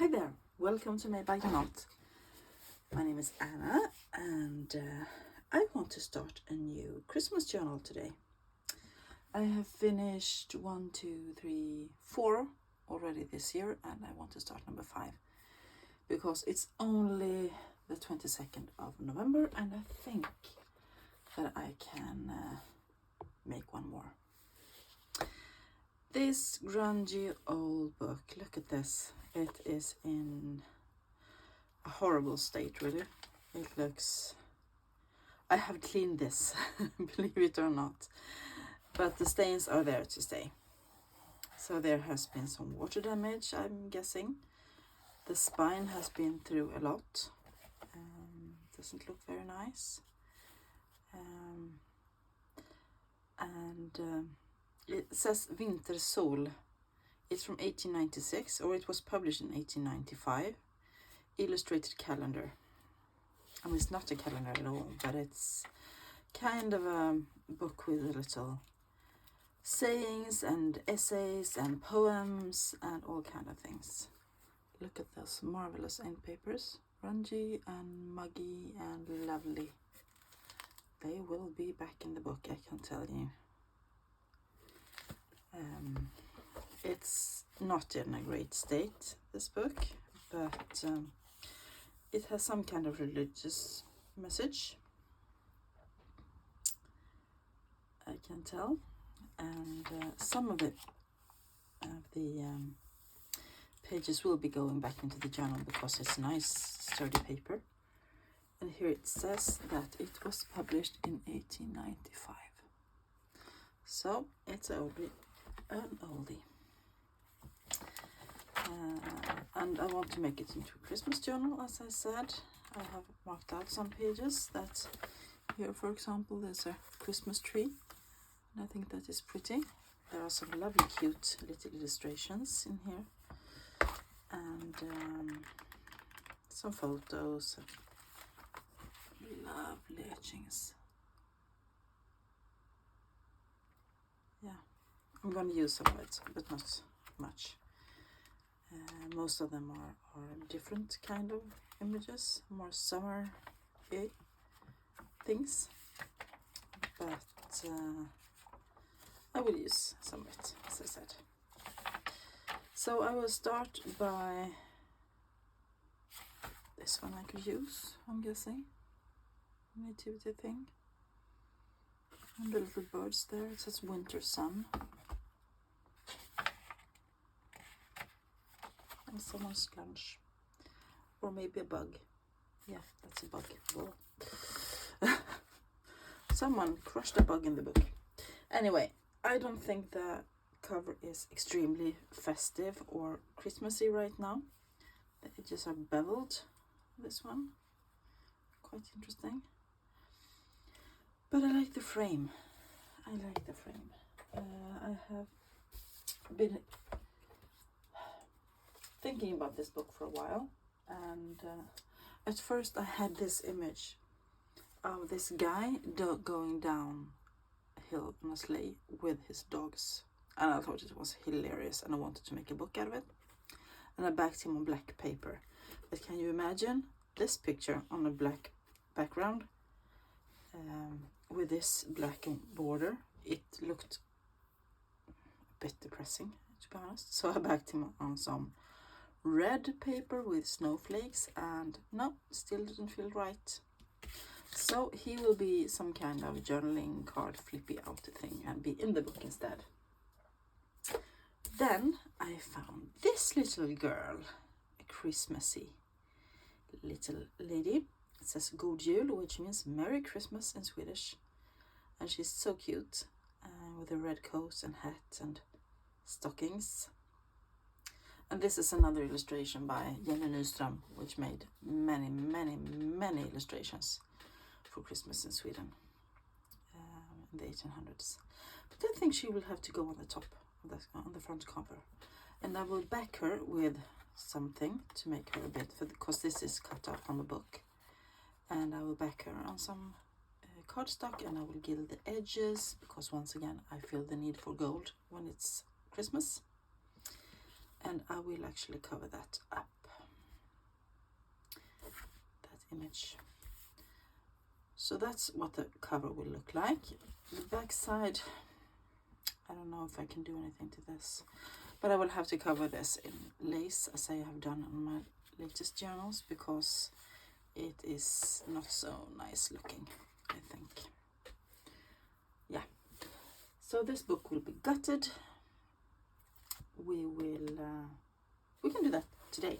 Hi there, welcome to Made by Janot. My name is Anna and I want to start a new Christmas journal today. I have finished 4 already this year and I want to start number 5 because it's only the 22nd of November and I think that I can make one more. This grungy old book, look at this. It is in a horrible state, really. It looks... I have cleaned this, believe it or not. But the stains are there to stay. So there has been some water damage, I'm guessing. The spine has been through a lot. Doesn't look very nice. It says Vintersol. It's from 1896, or it was published in 1895. Illustrated calendar. I mean, it's not a calendar at all, but it's kind of a book with little sayings and essays and poems and all kind of things. Look at those marvelous end papers. Grungy and muggy and lovely. They will be back in the book, I can tell you. It's not in a great state, this book, but it has some kind of religious message, I can tell, and some of the pages will be going back into the journal because it's nice sturdy paper. And here it says that it was published in 1895, so it's an oldie. And I want to make it into a Christmas journal, as I said. I have marked out some pages that here, for example, there's a Christmas tree, and I think that is pretty. There are some lovely, cute little illustrations in here, and some photos, lovely etchings. Yeah, I'm going to use some of it, but not much. Most of them are different kind of images, more summer things, but I will use some of it, as I said. So I will start by this one I could use, I'm guessing, nativity thing, and the little birds there. It says winter sun. And someone's lunch, or maybe a bug. Yeah, that's a bug. Oh. Someone crushed a bug in the book. Anyway, I don't think the cover is extremely festive or Christmassy right now. The edges are beveled, this one. Quite interesting. But I like the frame. I have been thinking about this book for a while, and at first I had this image of this guy going down a hill on a sleigh with his dogs, and I thought it was hilarious and I wanted to make a book out of it, and I backed him on black paper. But can you imagine this picture on a black background with this black border? It looked a bit depressing, to be honest, so I backed him on some red paper with snowflakes, and no, still didn't feel right. So he will be some kind of journaling card flippy out thing and be in the book instead. Then I found this little girl, a Christmassy little lady. It says God Jul, which means Merry Christmas in Swedish, and she's so cute with a red coat and hat and stockings. And this is another illustration by Jenny Nyström, which made many illustrations for Christmas in Sweden in the 1800s. But I think she will have to go on the top of on the front cover. And I will back her with something to make her a bit, because this is cut out from a book. And I will back her on some cardstock, and I will gild the edges, because once again I feel the need for gold when it's Christmas. And I will actually cover that up. image. So that's what the cover will look like. The back side, I don't know if I can do anything to this, but I will have to cover this in lace as I have done on my latest journals, because it is not so nice looking, I think. Yeah, so this book will be gutted. We can do that today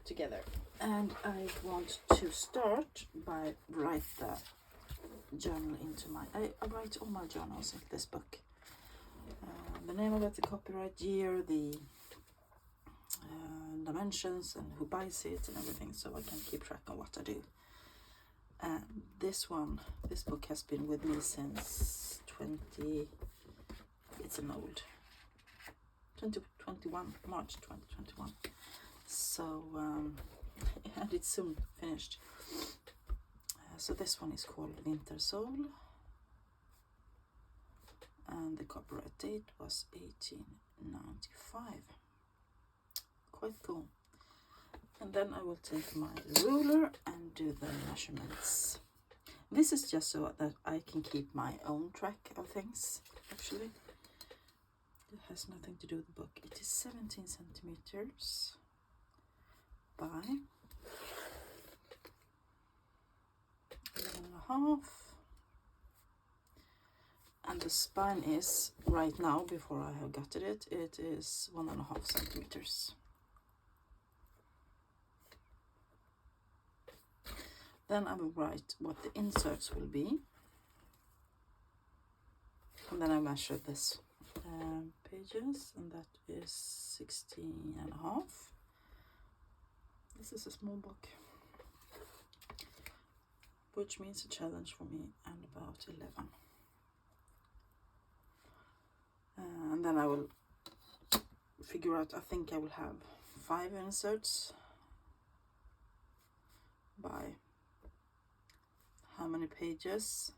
together, and I want to start by write the journal into my, I write all my journals into this book. The name of it, the copyright year, the dimensions, and who buys it and everything, so I can keep track of what I do. And this book has been with me since 2021, March 2021. So, and it's soon finished. So this one is called Winter Soul, and the copyright date was 1895. Quite cool. And then I will take my ruler and do the measurements. This is just so that I can keep my own track of things, actually. It has nothing to do with the book. It is 17 centimeters by 11.5. And the spine is, right now, before I have gutted it, it is 1.5 centimeters. Then I will write what the inserts will be. And then I measure this pages, and that is 16.5. This is a small book, which means a challenge for me, and about 11. And then I will figure out, I think I will have 5 inserts by how many pages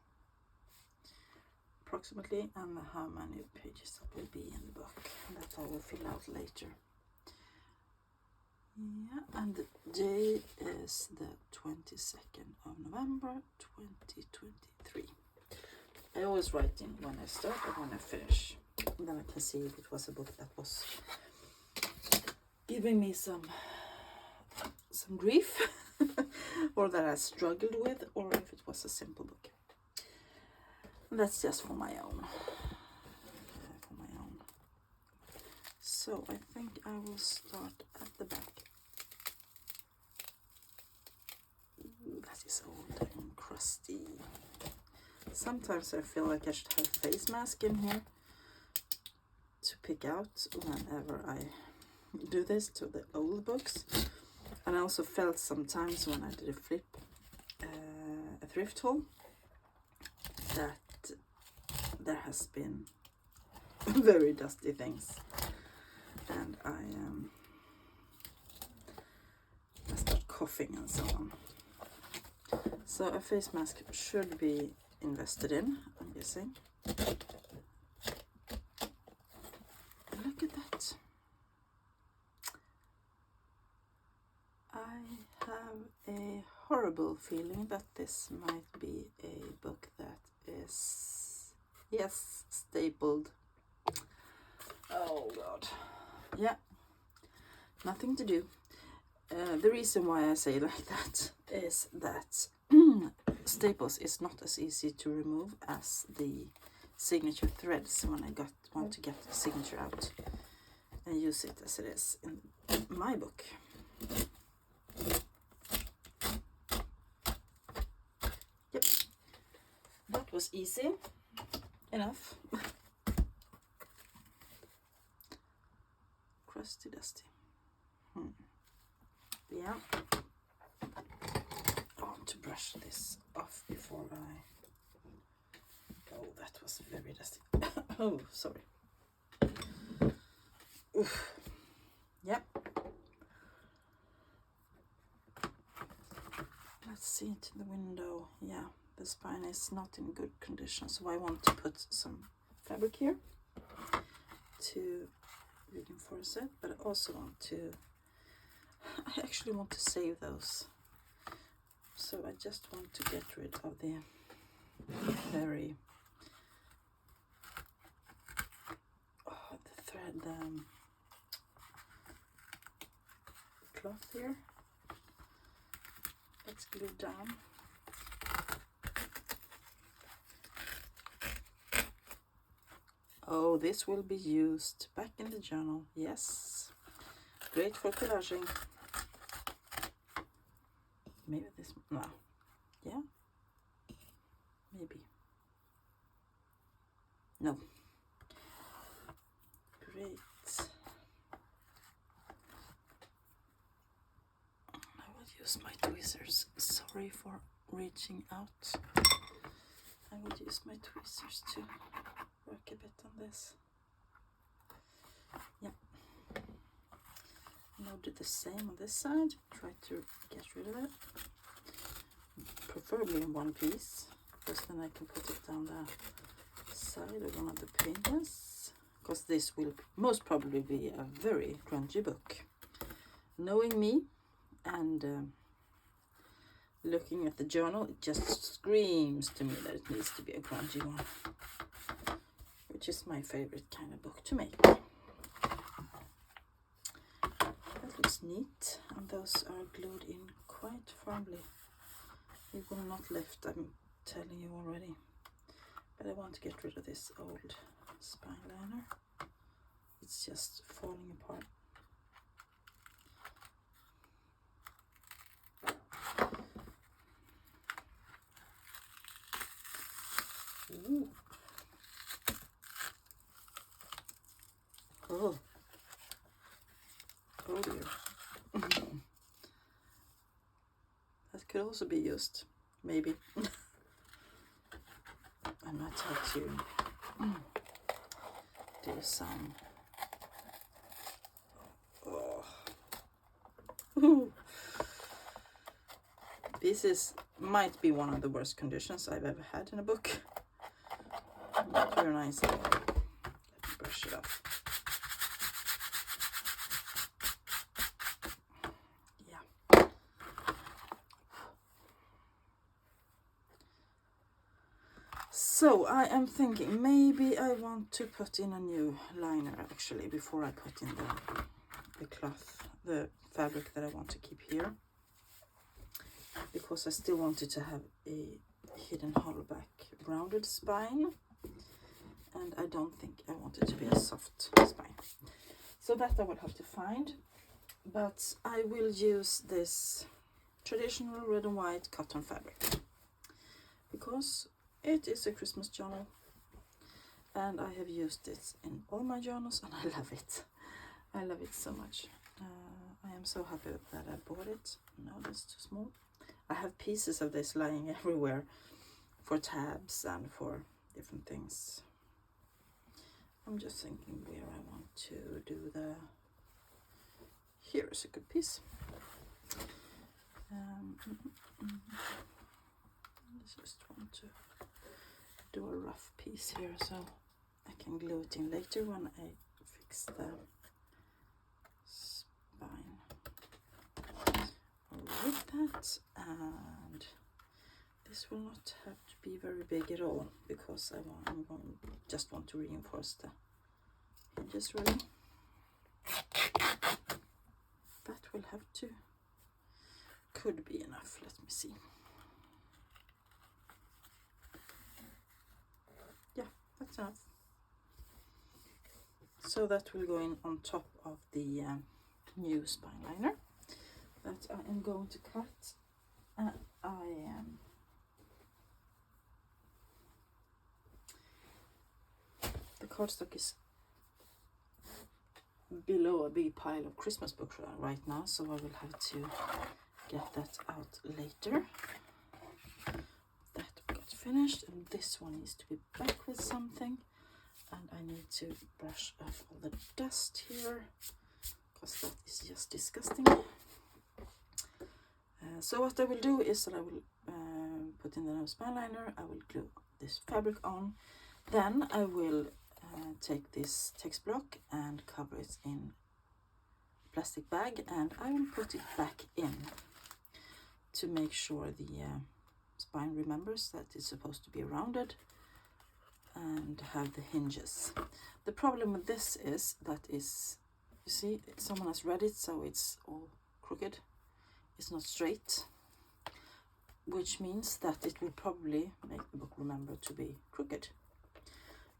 approximately, and how many pages that will be in the book, that I will fill out later. Yeah, and the day is the 22nd of November 2023. I always write in when I start or when I finish, and then I can see if it was a book that was giving me some grief or that I struggled with, or if it was a simple book. That's just for my own. So I think I will start at the back. Ooh, that is old and crusty. Sometimes I feel like I should have a face mask in here to pick out whenever I do this to the old books. And I also felt sometimes when I did a flip, a thrift haul, that there has been very dusty things, and I start coughing and so on. So a face mask should be invested in, I'm guessing. Look at that. I have a horrible feeling that this might be a book that is, yes, stapled. Oh God. Yeah, nothing to do. The reason why I say like that is that staples is not as easy to remove as the signature threads when I want to get the signature out and use it as it is in my book. Yep, that was easy enough. Crusty dusty. Yeah, I want to brush this off before oh, that was very dusty. Oh, sorry. Oof. Yep. Let's see into the window. Yeah, the spine is not in good condition, so I want to put some fabric here to reinforce it, but I also want to, I actually want to save those So I just want to get rid of the very the thread cloth here. Let's glue down. Oh, this will be used back in the journal. Yes, great for collaging. Maybe this, no, yeah, maybe, no, great. I will use my tweezers, sorry for reaching out. I will use my tweezers to work a bit on this. Yeah. Now do the same on this side. Try to get rid of it. Preferably in one piece, because then I can put it down the side of one of the pages. Because this will most probably be a very grungy book. Knowing me and looking at the journal, it just screams to me that it needs to be a grungy one, which is my favorite kind of book to make. That looks neat, and those are glued in quite firmly. It will not lift, I'm telling you already. But I want to get rid of this old spine liner. It's just falling apart. Ooh. Oh. Oh dear. That could also be used, maybe. I might have to do some. Oh. This might be one of the worst conditions I've ever had in a book. Not very nice. Let me brush it off. Yeah. So I am thinking maybe I want to put in a new liner actually before I put in the cloth, the fabric that I want to keep here, because I still wanted to have a hidden hollow back rounded spine, and I don't think I want it to be a soft spine. So that I will have to find, but I will use this traditional red and white cotton fabric because it is a Christmas journal and I have used it in all my journals and I love it. I love it so much. I am so happy that I bought it. No, that's too small. I have pieces of this lying everywhere for tabs and for different things. I'm just thinking where I want to do the... Here is a good piece. I just want to do a rough piece here so I can glue it in later when I fix the spine. Like that, and this will not have to be very big at all because just want to reinforce the hinges really. That will have to, could be enough, let me see. Yeah, that's enough. So that will go in on top of the new spine liner that I am going to cut. The cardstock is below a big pile of Christmas books right now, so I will have to get that out later. That got finished, and this one needs to be back with something, and I need to brush off all the dust here because that is just disgusting. So what I will do is that I will put in the spine liner, I will glue this fabric on, then I will take this text block and cover it in plastic bag, and I will put it back in to make sure the spine remembers that it's supposed to be rounded and have the hinges. The problem with this is that you see, someone has read it, so it's all crooked. It's not straight, which means that it will probably make the book remember to be crooked.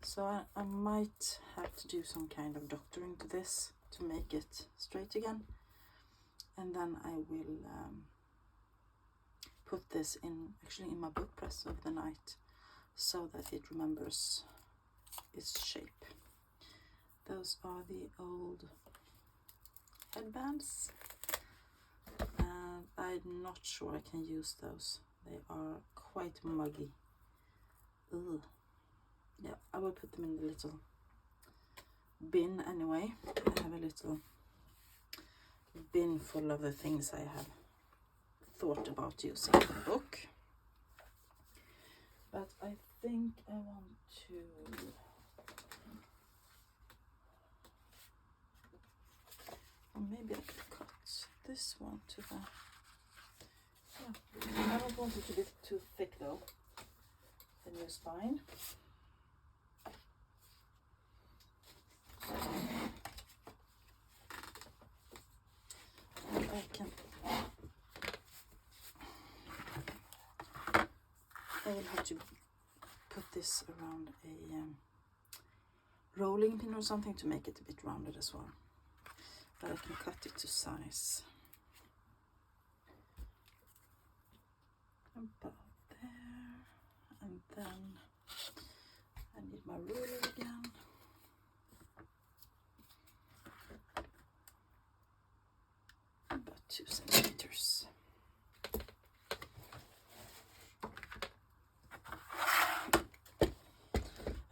So I might have to do some kind of doctoring to this to make it straight again. And then I will put this actually in my book press over the night so that it remembers its shape. Those are the old headbands, and I'm not sure I can use those. They are quite muggy. Ugh. Yeah, I will put them in the little bin anyway. I have a little bin full of the things I have thought about using in the book. But I think I want to or maybe I could cut this one to the I don't want it to be too thick though, the new spine. And I will have to put this around a rolling pin or something to make it a bit rounded as well. But I can cut it to size. About there. And then I need my ruler again. About 2 centimeters.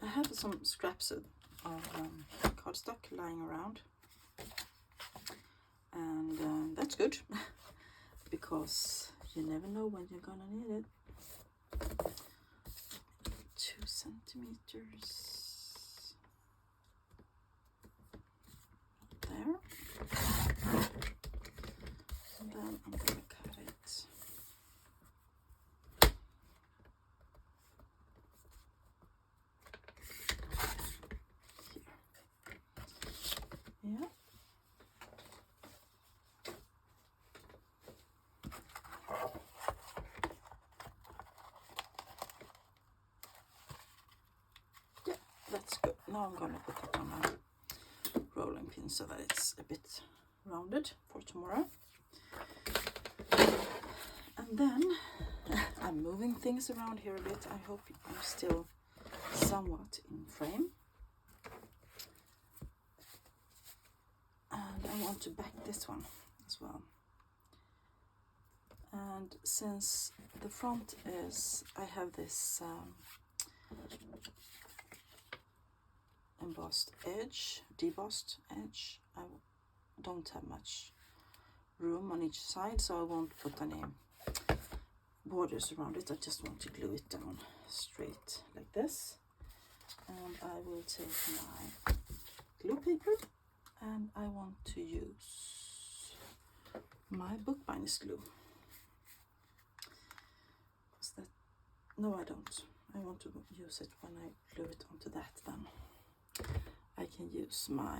I have some scraps of cardstock lying around, and that's good because you never know when you're gonna need it. 2 centimeters there, and then I'm gonna cut it here. Yeah. That's good. Now I'm going to put it on a rolling pin so that it's a bit rounded for tomorrow. And then I'm moving things around here a bit. I hope I'm still somewhat in frame. And I want to back this one as well. And since the front is, I have this embossed edge, debossed edge. I don't have much room on each side, so I won't put any borders around it. I just want to glue it down straight like this. And I will take my glue paper and I want to use my bookbinders glue. What's that? No, I don't. I want to use it when I glue it onto that then. I can use my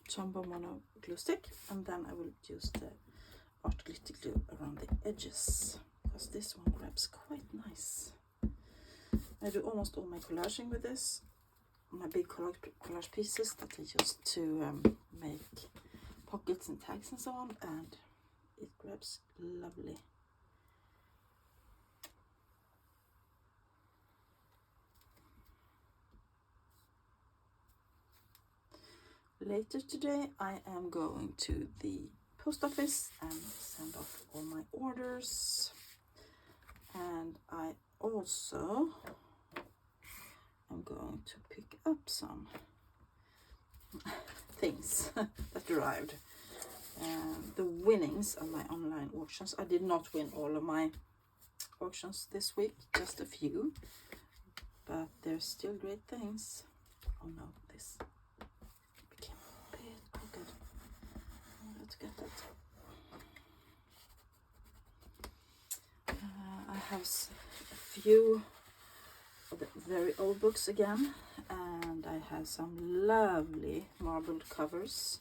Tombow Mono glue stick, and then I will use the Art Glitter glue around the edges because this one grabs quite nice. I do almost all my collaging with this, my big collage pieces that I use to make pockets and tags and so on, and it grabs lovely. Later today I am going to the post office and send off all my orders, and I also am going to pick up some things that arrived. The winnings of my online auctions. I did not win all of my auctions this week, just a few, but there's still great things. Oh no, this became forget that. I have a few of the very old books again, and I have some lovely marbled covers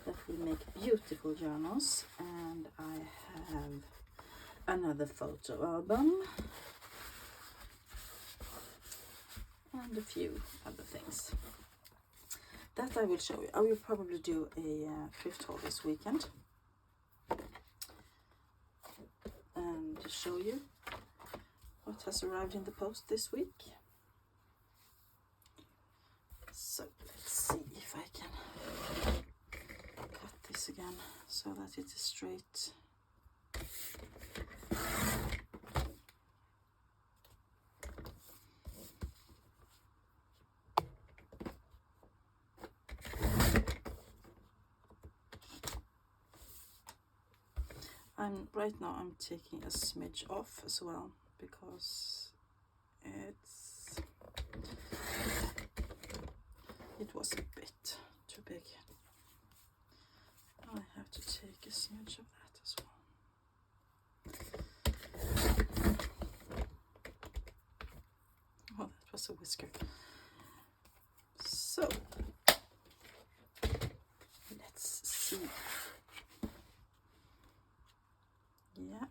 that will make beautiful journals, and I have another photo album and a few other things that I will show you. I will probably do a thrift haul this weekend and show you what has arrived in the post this week. So let's see if I can cut this again so that it is straight. Right now I'm taking a smidge off as well because it was a bit too big. I have to take a smidge of that as well. Oh, that was a whisker. So let's see. Yeah,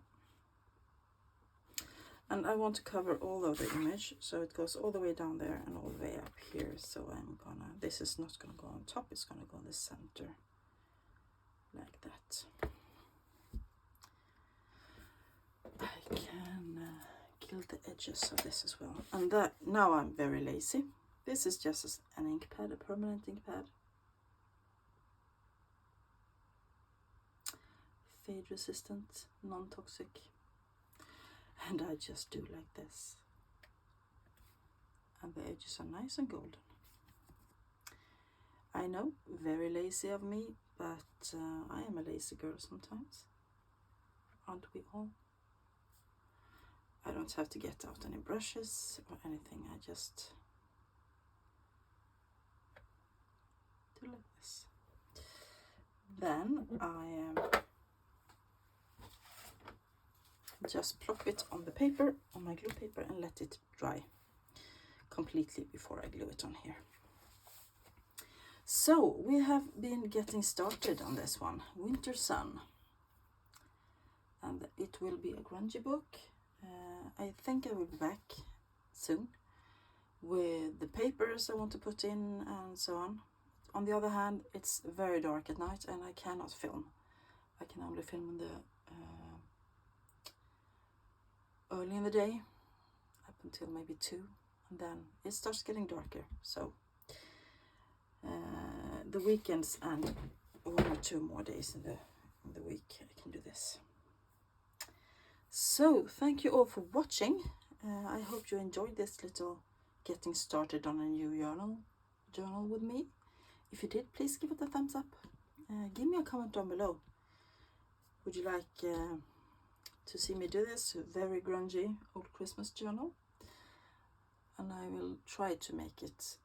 and I want to cover all of the image, so it goes all the way down there and all the way up here. So this is not gonna go on top, it's gonna go in the center like that. I can gild the edges of this as well. And now I'm very lazy. This is just an ink pad, a permanent ink pad. Fade resistant, non-toxic, and I just do like this, and the edges are nice and golden. I know, very lazy of me, but I am a lazy girl sometimes, aren't we all? I don't have to get out any brushes or anything, I just do like this. Then I just plop it on the paper, on my glue paper, and let it dry completely before I glue it on here. So we have been getting started on this one, Winter Sun, and it will be a grungy book. I think I will be back soon with the papers I want to put in and so on. On the other hand, it's very dark at night and I cannot film. I can only film in the early in the day, up until maybe 2, and then it starts getting darker. So the weekends and 1 or 2 more days in the week I can do this. So thank you all for watching. I hope you enjoyed this little getting started on a new journal with me. If you did, please give it a thumbs up. Give me a comment down below. Would you like to see me do this very grungy old Christmas journal? And I will try to make it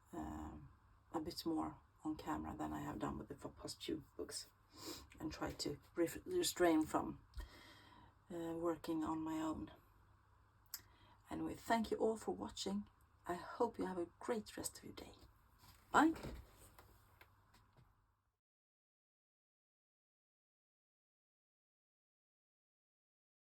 a bit more on camera than I have done with the past few books, and try to restrain from working on my own. Anyway, thank you all for watching. I hope you have a great rest of your day. Bye.